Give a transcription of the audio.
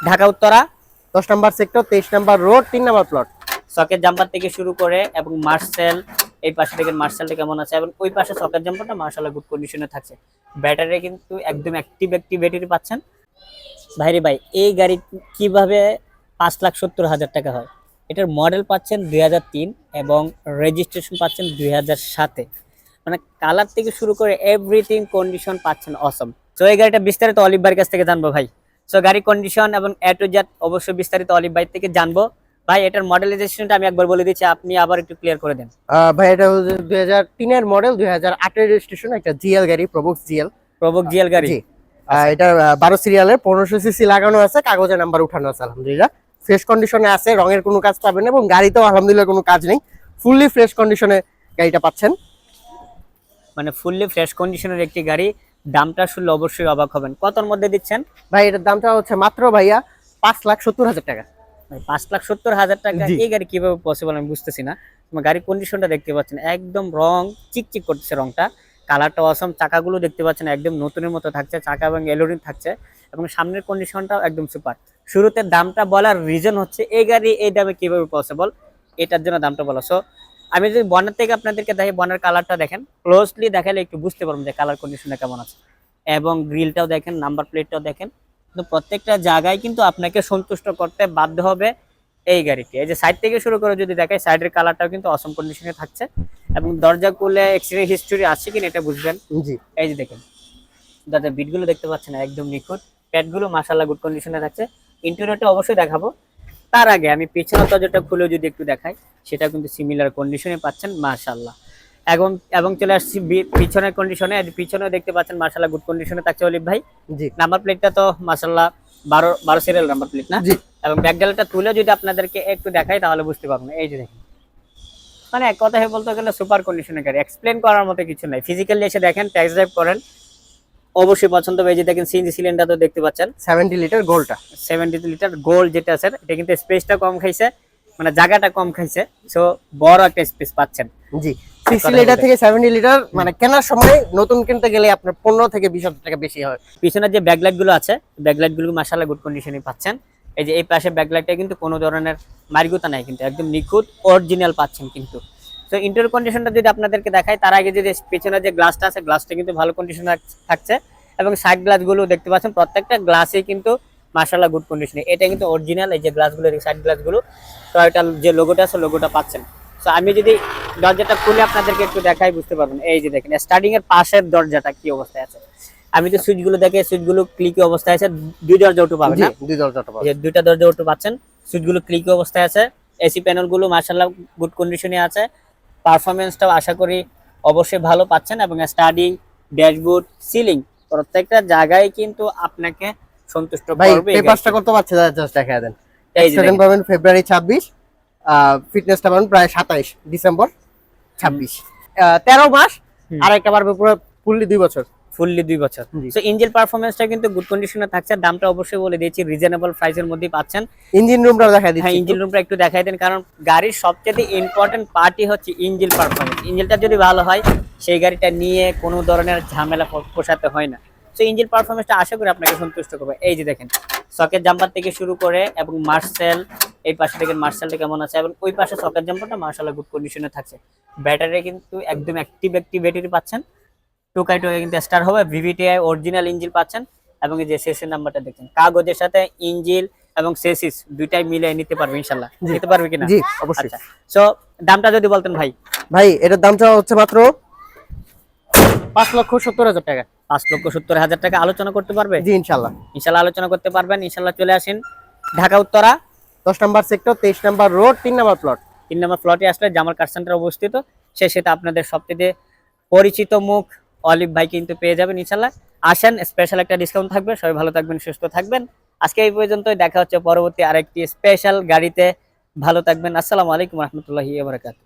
ঢাকা উত্তরা 10 নম্বর sector, 23 নম্বর road, 3 নম্বর plot. Socket jumper থেকে শুরু করে এবং মার্সেল, এই পাশে দেখেন মার্সেলটা কেমন আছে, এবং ওই পাশে সকেট জাম্পারটা মার্শাল্লাহ গুড কন্ডিশনে থাকছে। ব্যাটারি কিন্তু একদম অ্যাক্টিভ ব্যাটারি পাচ্ছেন। ভাইরে ভাই, এই গাড়ি কিভাবে 5,70,000 টাকা হয়? এটার মডেল পাচ্ছেন 2003 এবং রেজিস্ট্রেশন পাচ্ছেন 2007-এ। মানে কালার থেকে শুরু করে এভরিথিং কন্ডিশন পাচ্ছেন অসম। তো এই গাড়িটা বিস্তারিত অলিভ ভাইয়ের কাছ থেকে জানবো ভাই। সো গাড়ি কন্ডিশন এবং এ টু জেড অবশ্যই বিস্তারিত অলিভ ভাই থেকে জানবো। ভাই এটার মডেল রেজিস্ট্রেশনটা আমি একবার বলে দিচ্ছি, আপনি আবার একটু ক্লিয়ার করে দেন। ভাই এটা 2003 এর মডেল, 2008 এর রেজিস্ট্রেশন, একটা জিএল গাড়ি, প্রবক্স জিএল। প্রবক জিএল গাড়ি। জি, এটা 12 সিরিয়ালের, 1500 সিসি লাগানো আছে, কাগজের নাম্বার উঠানো আছে, আলহামদুলিল্লাহ ফ্রেশ কন্ডিশনে আছে, রঙের কোনো কাজ পাবেন না এবং গাড়িতেও আলহামদুলিল্লাহ কোনো কাজ নেই, ফুললি ফ্রেশ কন্ডিশনে গাড়িটা পাচ্ছেন। মানে ফুললি ফ্রেশ কন্ডিশনের একটি গাড়ি, দামটা শুনলে অবশ্যই অবাক হবেন। কতর মধ্যে দিচ্ছেন ভাই এটার দামটা হচ্ছে মাত্র ভাইয়া 5,70,000 টাকা। 5,70,000 টাকা এই গাড়ি কিভাবে পসিবল আমি বুঝতেছি না। তোমার গাড়ির কন্ডিশনটা দেখতে পাচ্ছেন, একদম রং চিকচিক করতেছে, রংটা কালারটা অসম। চাকাগুলো দেখতে পাচ্ছেন একদম নতুনের মতো থাকছে, চাকা এবং এলোরিং থাকছে, এবং সামনের কন্ডিশনটাও একদম সুপার। শুরুতে দামটা বলার রিজন হচ্ছে এই গাড়ি এই দামে কিভাবে পসিবল, এটার জন্য দামটা বলা। সো আমি যদি বনার থেকে আপনাদেরকে দেখি, বনার কালারটা দেখেন, ক্লোজলি দেখালে একটু বুঝতে পারবেন যে কালার কন্ডিশনটা কেমন আছে, এবং গ্রিলটাও দেখেন, নাম্বার প্লেটটাও দেখেন। তো প্রত্যেকটা জায়গায় কিন্তু আপনাকে সন্তুষ্ট করতে বাধ্য হবে এই গাড়িটি। এই যে সাইড থেকে শুরু করে যদি দেখায়, সাইডের কালারটাও কিন্তু অসম কন্ডিশনে থাকছে, এবং দরজা খুলে এক্সিডেন্ট হিস্টরি আছে কিনা এটা বুঝবেন। জি, এই যে দেখেন দাদা, বিটগুলো দেখতে পাচ্ছেন একদম নিখুঁত, প্যাডগুলো মাশাআল্লাহ গুড কন্ডিশনে থাকছে। ইন্টেরিয়রটা অবশ্যই দেখাবো, তার আগে আমি পিছনের দরজাটা খুলে যদি একটু দেখাই, সেটা কিন্তু সিমিলার কন্ডিশনে পাচ্ছেন মাশাআল্লাহ। এবং এবং চলে আসছি পিছনের কন্ডিশনে। পিছনে দেখতে পাচ্ছেন মাশাআল্লাহ গুড কন্ডিশনে থাকছে অলিভ ভাই। জি, নাম্বার প্লেটটা তো মাশাআল্লাহ 12 সিরিয়াল নাম্বার প্লেট না? জি। এবং ব্যাকডালাটা তুলে যদি আপনাদেরকে একটু দেখাই তাহলে বুঝতে পারবেন। এই যে দেখেন, মানে এক কথায় বলতে গেলে সুপার কন্ডিশনের গাড়ি, এক্সপ্লেন করার মতো কিছু নাই। ফিজিক্যালি এসে দেখেন, টেস্ট ড্রাইভ করেন, অবশ্যই পছন্দ হবে। এই যে দেখেন সিএনজি সিলিন্ডার তো দেখতে পাচ্ছেন, 70 লিটার গোলটা। 70 লিটার গোল্ড যেটা আছে, এটা কিন্তু স্পেসটা কম খাইছে, মানে জায়গাটা কম খাইছে, সো বড় একটা স্পেস পাচ্ছেন। জি, 60 লিটার থেকে 70 লিটার, মানে কেনার সময় নতুন কিনতে গেলে আপনার 15 থেকে 20,000 টাকা বেশি হয়। পিছনের যে ব্যাকলাইট গুলো আছে, ব্যাকলাইট গুলো মাশাআল্লাহ গুড কন্ডিশনে পাচ্ছেন। এই যে এই পাশে ব্যাকলাইটটা কিন্তু কোনো ধরনের মারিগুতা নাই, কিন্তু একদম নিখুঁত অরিজিনাল পাচ্ছেন কিন্তু। তো ইন্টেরিয়র কন্ডিশনটা যদি আপনাদেরকে দেখাই, তার আগে যদি পিছনের যে গ্লাসটা আছে, গ্লাসটা কিন্তু ভালো কন্ডিশনে থাকছে, এবং সাইড গ্লাস গুলো দেখতে পাচ্ছেন প্রত্যেকটা গ্লাসে কিন্তু মাশাআল্লাহ গুড কন্ডিশনে। এটা কিন্তু অরিজিনাল, এই যে গ্লাসগুলো, সাইড গ্লাসগুলো, তো এটা যে লোগোটা আছে লোগোটা পাচ্ছেন। তো আমি যদি দরজাটা খুলে আপনাদেরকে একটু দেখাই বুঝতে পারবেন। এই যে দেখেন স্টার্টিং এর পাশের দরজাটা কি অবস্থায় আছে। আমি তো সুইচ গুলো দেখে, সুইচ গুলো ক্লিকি অবস্থায় আছে, দুই দরজা অটো পাবেন না? দুই দরজাটা পাবেন, যে দুইটা দরজা অটো পাচ্ছেন, সুইচ গুলো ক্লিকি অবস্থায় আছে, এসি প্যানেল গুলো মাশাআল্লাহ গুড কন্ডিশনে আছে, পারফরম্যান্সটাও আশা করি অবশ্যই ভালো পাচ্ছেন, এবং স্টার্টিং, ড্যাশবোর্ড, সিলিং প্রত্যেকটা জায়গায় কিন্তু আপনাকে সন্তুষ্ট ভাই করবে। পেপারসটা কত পাচ্ছে জাস্ট দেখায় দেন। এই যে এক্সিডেন্ট পাবেন ফেব্রুয়ারি 26, ফিটনেসটা পাবেন প্রায় 27 ডিসেম্বর 26, 13 মাস, আর একটা পারবে পুরো ফুললি 2 বছর। ফুললি 2 বছর। সো ইঞ্জিন পারফরম্যান্সটা কিন্তু গুড কন্ডিশনে থাকছে। দামটা অবশ্যই বলে দিয়েছি, রিজনেবল প্রাইসের মধ্যেই পাচ্ছেন। ইঞ্জিন রুমটা দেখাই দিচ্ছি। হ্যাঁ, ইঞ্জিন রুমটা একটু দেখাই দেন, কারণ গাড়ির সবচেয়ে ইম্পর্টেন্ট পার্টই হচ্ছে ইঞ্জিন পারফরম্যান্স। ইঞ্জিনটা যদি ভালো হয়, সেই গাড়িটা নিয়ে কোনো ধরনের ঝামেলা পোষাতে হয় না। সো ইঞ্জিন পারফরম্যান্সটা আশা করি আপনাকে সন্তুষ্ট করবে। এই যে দেখেন সকেট জাম্পার থেকে শুরু করে, এবং মার্সেল, এই পাশে দেখেন মার্সেলটা কেমন আছে, এবং ওই পাশে সকেট জাম্পারটা মাশাআল্লাহ গুড কন্ডিশনে থাকছে। ব্যাটারি কিন্তু একদম অ্যাক্টিভ ব্যাটারি পাচ্ছেন। টোকাই কিন্তু স্টার হবে, ভিভিটিআই অরিজিনাল ইঞ্জিন পাচ্ছেন, এবং এই যে সেসিস নাম্বারটা দেখেন, কাগজের সাথে ইঞ্জিন এবং সেসিস দুইটাই মিলে নিতে পারবে ইনশাআল্লাহ। নিতে পারবে কিনা? জি, অবশ্যই। আচ্ছা, সো দামটা যদি বলতেন ভাই। ভাই এটার দামটা হচ্ছে মাত্র 5,70,000 টাকা। 5,70,000 টাকা আলোচনা করতে পারবে? জি, ইনশাআল্লাহ। ইনশাআল্লাহ আলোচনা করতে পারবেন। ইনশাআল্লাহ চলে আসেন ঢাকা উত্তরা 10 নম্বর সেক্টর, 23 নম্বর রোড, 3 নম্বর প্লট। 3 নম্বর প্লটে আসলে জামাল কার সেন্টার অবস্থিত। সেটা আপনাদের সবচেয়ে পরিচিত মুখ অলিভ ভাই কিন্তু পেয়ে যাবেন ইনশাআল্লাহ। আসেন, স্পেশাল একটা ডিসকাউন্ট থাকবে। সবাই ভালো থাকবেন, সুস্থ থাকবেন। আজকে এই পর্যন্তই, দেখা হচ্ছে পরবর্তী আরেকটি স্পেশাল গাড়িতে। ভালো থাকবেন। আসসালামু আলাইকুম রহমতুল্লাহি ওয়া বারাকাতুহু।